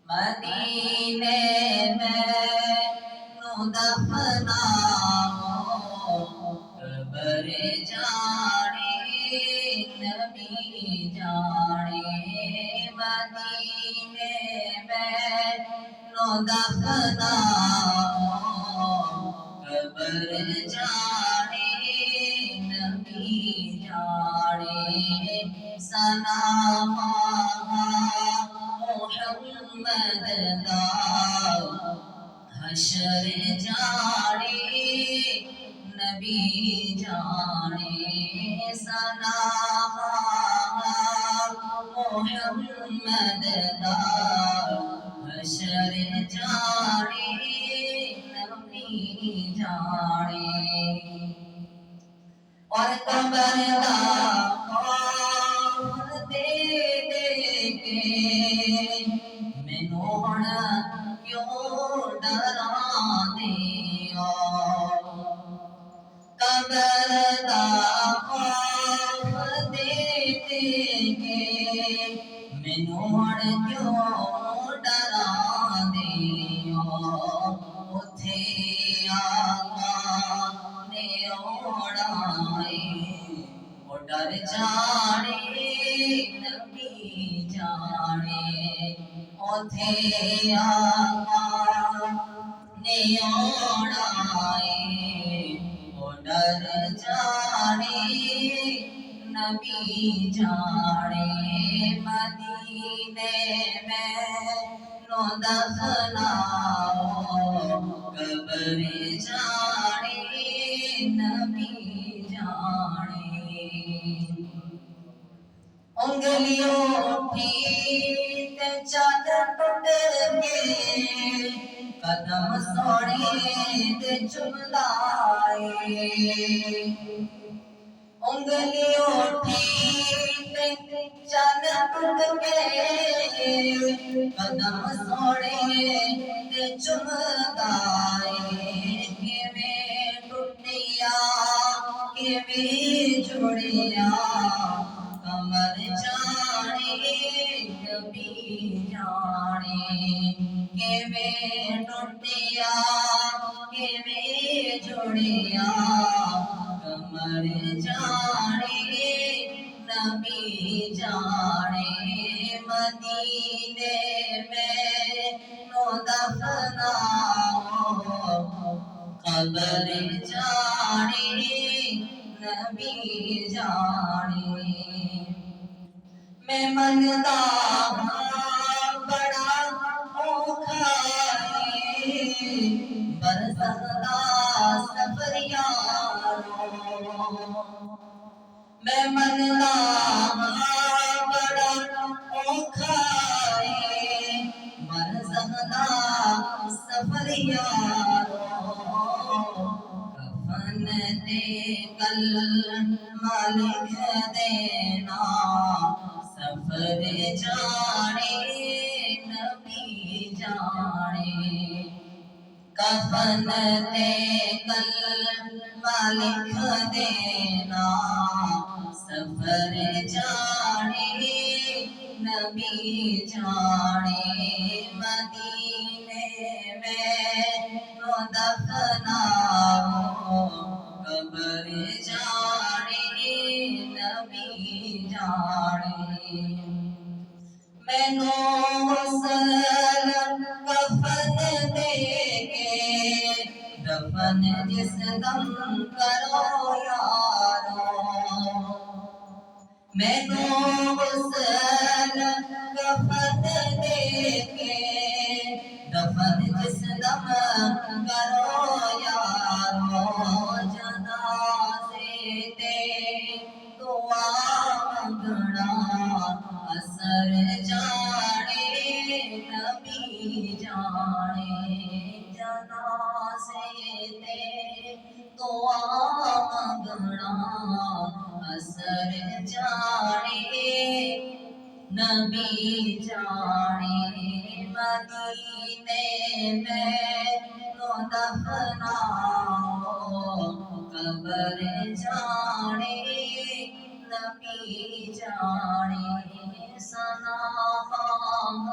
मदीने में नु दफनाओ कबर जाने नबी जाने मदीने में नु दफनाओ कबर जाने नबी जाने सलाम मोहम्मद दा हशर जाने नबी जाने सलाम मोहम्मद दा हशर जाने नबी जाने और कबर दा खौफ दे दे के मैनू हुण क्यों डरांदे हो कबर दा खौफ दे दे के मैनू हुण क्यों डरांदे हो उथे आका ने औड़ा वो डर जाने नबी जाने उथे आका ने औड़ा वो डर जाने नबी जाने मदीने में नो दफनाओ कबर जाने नबी जाने उंगलियों उठी ते चल टुट गए कदम सोने ते चुमलाए उंगलियों उठी ते चल टुट गए कदम सोने ते चुमलाए किवें टुटिया किवें जुड़िया कमर जाने नबी जाने किवें टुटिया किवें जुड़िया कमर जाने नबी जाने मदीने में नो दफनाओ कबर जाने नबी जाने मैं मनदा बड़ा औखा बरसत दा सफर यारो मैं मनदा बड़ा औखा बरसत दा सफर यारो कफन दे कल मालिक देना सफर जाने नबी जाने कफन दे कल मालिक देना सफर जाने नबी जाने मदीने में नो दफनाओ कबर जाने नबी जाने मैनू हुस्न कफन दे के दफन जिस दम करो यारो मैनू हुस्न कफन दे के दफन जिस दम करो यारो जनाजे ते दुआ मंगना असर जाने नबी जाने जनाजे ते दुआ मंगना असर जाने नबी जाने मदीने में नो दफनाओ कबर जाने नबी जाने सलाम